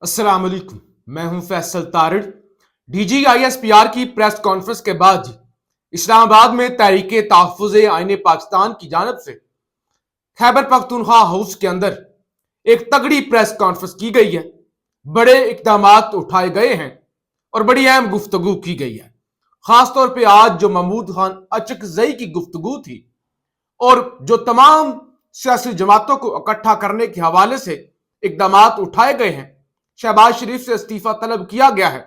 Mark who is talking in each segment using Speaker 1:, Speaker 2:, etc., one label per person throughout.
Speaker 1: अस्सलाम वालेकुम। मैं हूं फैसल तारिड़। DGISPR की प्रेस कॉन्फ्रेंस के बाद इस्लामाबाद में तहरीक तहफ़्फ़ुज़ आईन पाकिस्तान की जानब से खैबर पख्तूनख्वा हाउस के अंदर एक तगड़ी प्रेस कॉन्फ्रेंस की गई है। बड़े इकदाम उठाए गए हैं और बड़ी अहम गुफ्तगू की गई है। खासतौर पर आज जो महमूद खान अचकजई की गुफ्तगू थी और जो तमाम सियासी जमातों को इकट्ठा करने के हवाले से इकदाम उठाए गए हैं, शहबाज शरीफ से इस्तीफा तलब किया गया है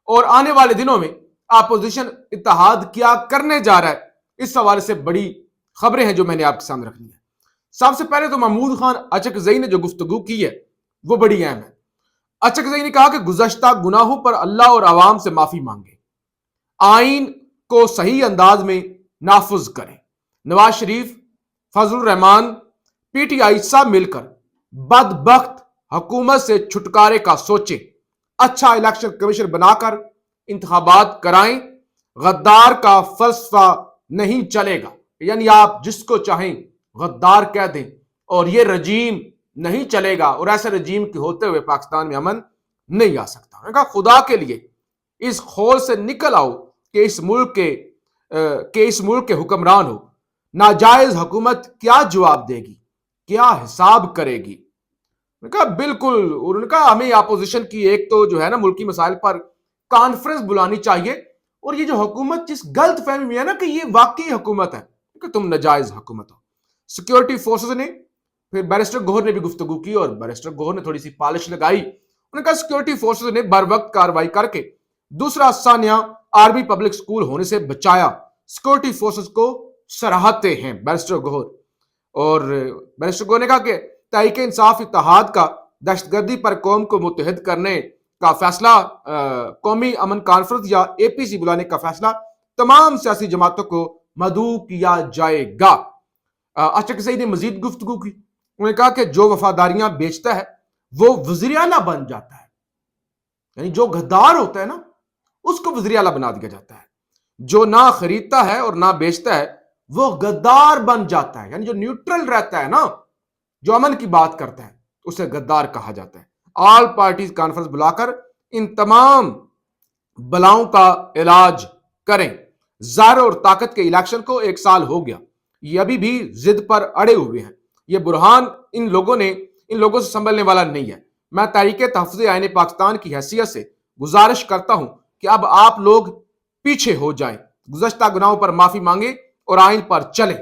Speaker 1: और आने वाले दिनों में अपोजिशन इत्तेहाद क्या करने जा रहा है, इस हवाले से बड़ी खबरें हैं जो मैंने आपके सामने रखनी है। सबसे पहले तो महमूद खान अचकजई ने जो गुफ्तगू की है वो बड़ी अहम है। अचकजई ने कहा कि गुज़श्ता गुनाहों पर अल्लाह और अवाम से माफी मांगे, आइन को सही अंदाज में नाफुज करें। नवाज शरीफ, फजलुर रहमान, PTI सब मिलकर बदबख्त हुकूमत से छुटकारे का सोचें, अच्छा इलेक्शन कमीशन बनाकर इंतखाबात कराएं। गद्दार का फलसफा नहीं चलेगा, यानी आप जिसको चाहें गद्दार कह दें और ये रजीम नहीं चलेगा और ऐसे रजीम के होते हुए पाकिस्तान में अमन नहीं आ सकता। उन्होंने कहा खुदा के लिए इस खोल से निकल आओ कि इस मुल्क के हुक्मरान हो। नाजायज हुकूमत क्या जवाब देगी, क्या हिसाब करेगी? कहा बिल्कुल। उन्होंने कहा हमें अपोजिशन की एक तो जो है ना मुल्की मसाइल पर कॉन्फ्रेंस बुलानी चाहिए और ये जो हुकूमत जिस गलत फहमी में है ना कि ये वाकई हुकूमत है कि तुम नाजायज हुकूमत हो। सिक्योरिटी फोर्सेस ने, फिर बैरिस्टर गौहर ने भी गुफ्तगू की और बैरिस्टर गौहर ने थोड़ी सी पॉलिश लगाई। उन्होंने कहा सिक्योरिटी फोर्सेस ने बर वक्त कार्रवाई करके दूसरा सानिया आर्मी पब्लिक स्कूल होने से बचाया। सिक्योरिटी फोर्सेस को सराहते हैं बैरिस्टर गौहर। और बैरिस्टर गौहर ने कहा कि तहरीक इंसाफ इत्तेहाद का दहशतगर्दी पर कौम को मुत्तहिद करने का फैसला, कौमी अमन कॉन्फ्रेंस या APC बुलाने का फैसला तमाम सियासी जमातों को मदऊ किया जाएगा। अचकजई ने मजीद गुफ्तगू की। उन्होंने कहा कि जो वफादारियां बेचता है वो वज़ीर आला बन जाता है, यानी जो गद्दार होता है ना उसको वज़ीर आला बना दिया जाता है। जो ना खरीदता है और ना बेचता है वो गद्दार बन जाता है, यानी जो न्यूट्रल रहता है ना, जो अमन की बात करता है, उसे गद्दार कहा जाता है। ऑल पार्टीज कॉन्फ्रेंस बुलाकर इन तमाम बलाओं का इलाज करें। ज़र और ताकत के इलेक्शन को 1 साल हो गया, ये अभी भी जिद पर अड़े हुए हैं। ये बुरहान इन लोगों से संभलने वाला नहीं है। मैं तहरीक तहफ़्फ़ुज़ आईन पाकिस्तान की हैसियत से गुजारिश करता हूं कि अब आप लोग पीछे हो जाएं, गुज़श्ता गुनाहों पर माफी मांगे और आइन पर चले।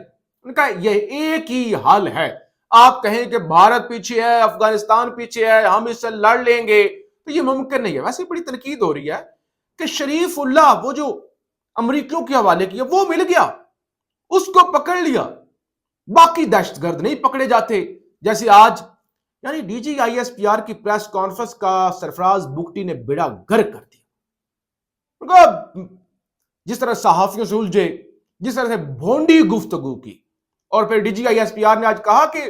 Speaker 1: उनका यह एक ही हल है। आप कहें कि भारत पीछे है, अफगानिस्तान पीछे है, हम इससे लड़ लेंगे, तो ये मुमकिन नहीं है। वैसे बड़ी तनकीद हो रही है कि शरीफुल्लाह वो जो अमरीकियों के हवाले किया वो मिल गया, उसको पकड़ लिया, बाकी दहशतगर्द नहीं पकड़े जाते। जैसे आज यानी DGISPR की प्रेस कॉन्फ्रेंस का सरफराज बुगटी ने बेड़ा गर्क कर दिया। जिस तरह सहाफियों से उलझे, जिस तरह से भोंडी गुफ्तगू की। और फिर DGISPR ने आज कहा कि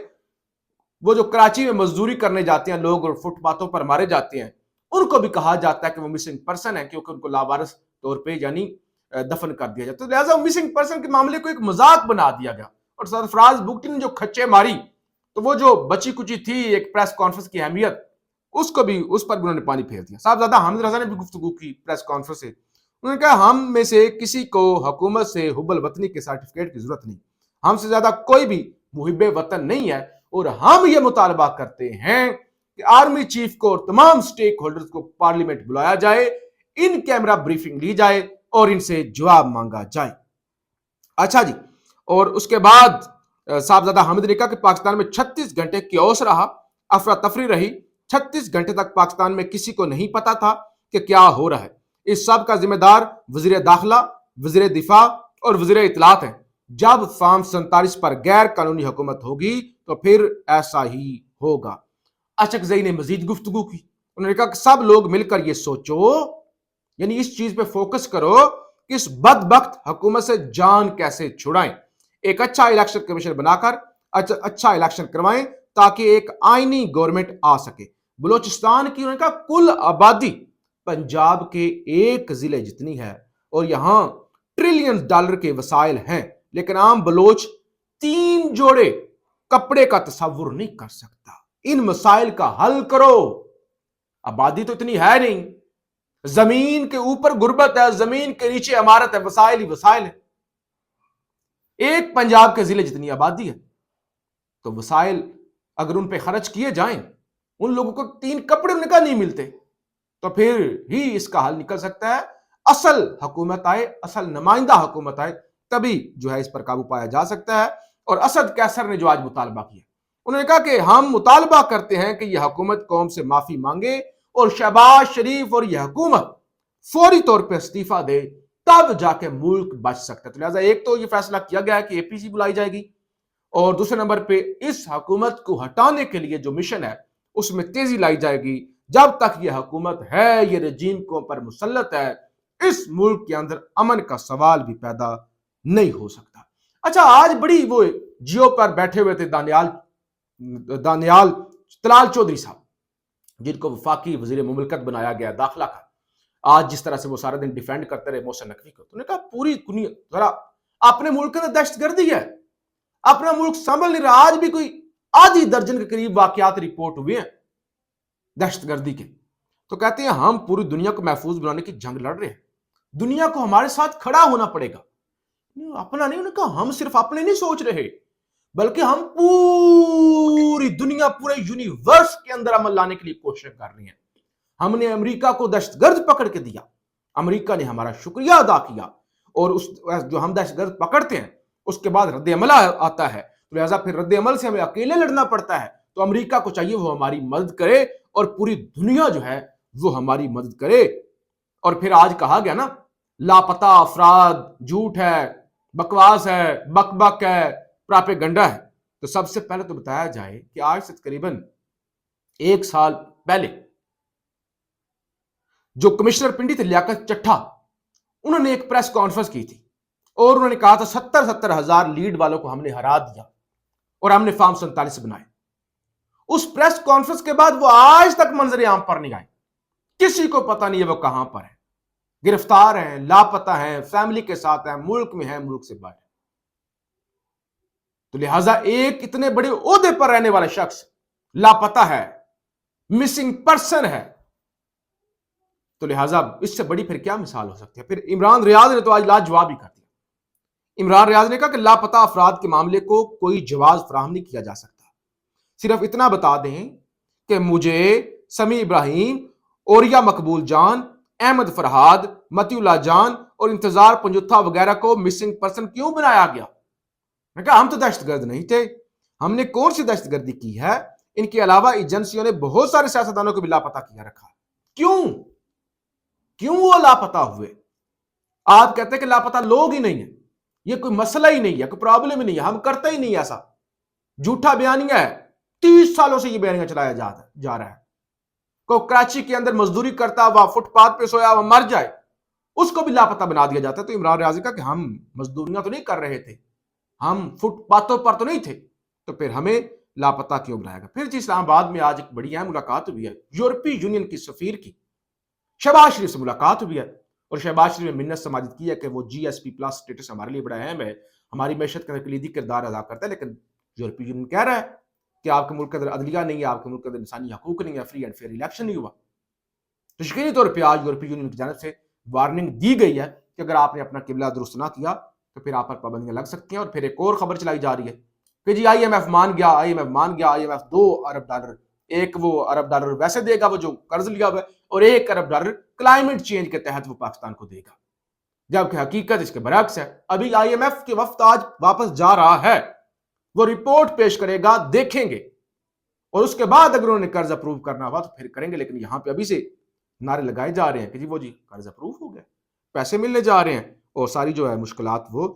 Speaker 1: वो जो कराची में मजदूरी करने जाते हैं लोग और फुटपाथों पर मारे जाते हैं, उनको भी कहा जाता है कि वो मिसिंग पर्सन है, क्योंकि उनको लावारिस तौर पे यानी दफन कर दिया जाता है। तो लिहाजा मिसिंग पर्सन के मामले को एक मजाक बना दिया गया। और सरफराज बुगटी ने जो खच्चे मारी, तो वो जो बची कुची थी एक प्रेस कॉन्फ्रेंस की अहमियत, उस पर भी उन्होंने पानी फेर दिया। साहबजादा हामिद रजा ने भी गुफ्तगू की प्रेस कॉन्फ्रेंस से। उन्होंने कहा हम में से किसी को हुकूमत से हुब्बुल वतनी के सर्टिफिकेट की जरूरत नहीं, हमसे ज्यादा कोई भी मुहिब्बे वतन नहीं है और हम ये मुतालबा करते हैं कि आर्मी चीफ को और तमाम स्टेक होल्डर्स को पार्लियामेंट बुलाया जाए, इन कैमरा ब्रीफिंग ली जाए और इनसे जवाब मांगा जाए। अच्छा जी। और उसके बाद साहबजादा हामिद ने कहा कि पाकिस्तान में 36 घंटे क्योस रहा, अफरा तफरी रही। 36 घंटे तक पाकिस्तान में किसी को नहीं पता था कि क्या हो रहा है। इस सब का जिम्मेदार वजीर दाखिला, वजीर दिफा और वजीर इतलात है। जब फार्म 47 पर गैर कानूनी हुकूमत होगी तो फिर ऐसा ही होगा। अचकजई ने मजीद गुफ्तगू की। उन्होंने कहा कि सब लोग मिलकर ये सोचो, यानी इस चीज पे फोकस करो कि इस बदबख्त हुकूमत से जान कैसे छुड़ाएं। एक अच्छा इलेक्शन कमीशन बनाकर अच्छा इलेक्शन करवाएं ताकि एक आईनी गवर्नमेंट आ सके। बलोचिस्तान की उन्होंने कहा कुल आबादी पंजाब के 1 जिले जितनी है और यहां ट्रिलियन डॉलर के वसाइल हैं, लेकिन आम बलोच 3 जोड़े कपड़े का तस्वुर नहीं कर सकता। इन मसाइल का हल करो। آبادی تو اتنی ہے نہیں، زمین کے اوپر غربت ہے، زمین کے نیچے عمارت ہے، وسائل ہی وسائل ہے. ایک پنجاب کے ضلع جتنی آبادی ہے، تو وسائل اگر ان پہ خرچ کیے جائیں، ان لوگوں کو 3 کپڑے ان کا نہیں ملتے، تو پھر ہی اس کا حل نکل سکتا ہے. اصل حکومت آئے، اصل نمائندہ حکومت آئے، تبھی جو ہے اس پر قابو پایا جا سکتا ہے. اور اسد کیسر نے جو آج مطالبہ کیا، انہوں نے کہا کہ ہم مطالبہ کرتے ہیں کہ یہ حکومت قوم سے معافی مانگے اور شہباز شریف اور یہ حکومت فوری طور پہ استعفیٰ دے، تب جا کے ملک بچ سکتا ہے. تو لہٰذا ایک تو یہ فیصلہ کیا گیا ہے کہ APC بلائی جائے گی، اور دوسرے نمبر پہ اس حکومت کو ہٹانے کے لیے جو مشن ہے اس میں تیزی لائی جائے گی. جب تک یہ حکومت ہے، یہ رجیم کو پر مسلط ہے، اس ملک کے اندر امن کا سوال بھی پیدا نہیں ہو سکتا. اچھا، آج بڑی وہ جیو پر بیٹھے ہوئے تھے دانیال طلال چودھری صاحب، جن کو وفاقی وزیر مملکت بنایا گیا داخلہ کا. آج جس طرح سے وہ سارا دن ڈیفینڈ کرتے رہے محسن نقوی کو، تو نے کہا پوری دنیا ذرا اپنے ملک کے اندر دہشت گردی ہے، اپنا ملک سنبھل نہیں رہا. آج بھی کوئی آدھی درجن کے قریب واقعات رپورٹ ہوئے ہیں دہشت گردی کے. تو کہتے ہیں ہم پوری دنیا کو محفوظ بنانے کی جنگ لڑ رہے ہیں، دنیا کو ہمارے ساتھ کھڑا ہونا پڑے گا. اپنا نہیں، انہوں نے کہا ہم صرف اپنے نہیں سوچ رہے، بلکہ ہم پوری دنیا، پورے یونیورس کے اندر عمل لانے کے لیے کوشش کر رہے ہیں. ہم نے امریکہ کو دہشت گرد پکڑ کے دیا، امریکہ نے ہمارا شکریہ ادا کیا، اور جو ہم دہشت گرد پکڑتے ہیں اس کے بعد رد عمل آتا ہے، تو لہٰذا پھر رد عمل سے ہمیں اکیلے لڑنا پڑتا ہے. تو امریکہ کو چاہیے وہ ہماری مدد کرے، اور پوری دنیا جو ہے وہ ہماری مدد کرے. اور پھر آج کہا گیا نا، لاپتہ افراد جھوٹ ہے، بکواس ہے، بک بک ہے، پراپیگنڈا ہے. تو سب سے پہلے تو بتایا جائے کہ آج سے تقریباً 1 سال پہلے جو کمشنر پنڈی تھے لیاقت چٹھا، انہوں نے ایک پریس کانفرنس کی تھی، اور انہوں نے کہا تھا 70 ہزار لیڈ والوں کو ہم نے ہرا دیا اور ہم نے فارم 47 بنائے. اس پریس کانفرنس کے بعد وہ آج تک منظر عام پر نہیں آئے، کسی کو پتہ نہیں ہے وہ کہاں پر ہے، گرفتار ہیں، لاپتہ ہیں، فیملی کے ساتھ ہیں، ملک میں ہیں، ملک سے باہر. تو لہٰذا ایک اتنے بڑے عہدے پر رہنے والا شخص لاپتہ ہے، مسنگ پرسن ہے، تو لہٰذا اس سے بڑی پھر کیا مثال ہو سکتی ہے. پھر عمران ریاض نے تو آج لاجواب ہی کر دیا. عمران ریاض نے کہا کہ لاپتہ افراد کے معاملے کو کوئی جواز فراہم نہیں کیا جا سکتا، صرف اتنا بتا دیں کہ مجھے، سمیع ابراہیم، اوریا مقبول جان، احمد فرہاد، متی اللہ جان اور انتظار پنجتھا وغیرہ کو مسنگ پرسن کیوں بنایا گیا. میں کہا ہم تو دہشت گرد نہیں تھے، ہم نے کون سی دہشت گردی کی ہے. ان کے علاوہ ایجنسیوں نے بہت سارے سیاستدانوں کو بھی لاپتہ کیا رکھا. کیوں وہ لاپتہ ہوئے؟ آپ کہتے ہیں کہ لاپتہ لوگ ہی نہیں ہیں، یہ کوئی مسئلہ ہی نہیں ہے، کوئی پرابلم ہی نہیں ہے، ہم کرتے ہی نہیں ایسا. جھوٹا بیانیہ ہے، 30 سالوں سے یہ بیانیہ چلایا جا رہا ہے. کوئی کراچی کے اندر مزدوری کرتا ہوا، فٹ پاتھ پہ سویا ہوا مر جائے، اس کو بھی لاپتہ بنا دیا جاتا ہے. تو عمران ریاض کا کہ ہم مزدوریاں تو نہیں کر رہے تھے، ہم فٹ پاتھوں پر تو نہیں تھے، تو پھر ہمیں لاپتہ کیوں بنایا گا. پھر جی اسلام آباد میں آج ایک بڑی اہم ملاقات ہوئی ہے، یورپی یونین کی سفیر کی شہباز شریف سے ملاقات ہوئی ہے، اور شہباز شریف نے منت سماجت کی ہے کہ وہ GSP+ سٹیٹس ہمارے لیے بڑا اہم ہے، ہماری معیشت کا کلیدی کردار ادا کرتا ہے. لیکن یورپی یونین کہہ رہا ہے کہ آپ کے ملک کے اندر عدلیہ نہیں ہے، آپ کے ملک کے اندر انسانی حقوق نہیں ہے، فری اینڈ فیئر الیکشن نہیں ہوا. تو یقینی طور پہ آج یورپی یونین کی جانب سے وارننگ دی گئی ہے کہ اگر آپ نے اپنا قبلہ درست نہ کیا تو پھر آپ پر پابندیاں لگ سکتی ہیں. اور پھر ایک اور خبر چلائی جا رہی ہے کہ جی IMF مان گیا، IMF $2 ارب، ایک وہ ارب ڈالر ویسے دے گا وہ جو قرض لیا ہوا ہے، اور $1 ارب کلائمیٹ چینج کے تحت وہ پاکستان کو دے گا، جبکہ حقیقت اس کے برعکس ہے. ابھی IMF کے وفد آج واپس جا رہا ہے، وہ رپورٹ پیش کرے گا، دیکھیں گے، اور اس کے بعد اگر انہوں نے قرض اپروو کرنا ہوا تو پھر کریں گے. لیکن یہاں پہ ابھی سے نعرے لگائے جا رہے ہیں کہ جی قرض اپروو ہو گیا، پیسے ملنے جا رہے ہیں، اور ساری جو ہے مشکلات وہ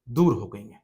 Speaker 1: دور ہو گئی ہیں.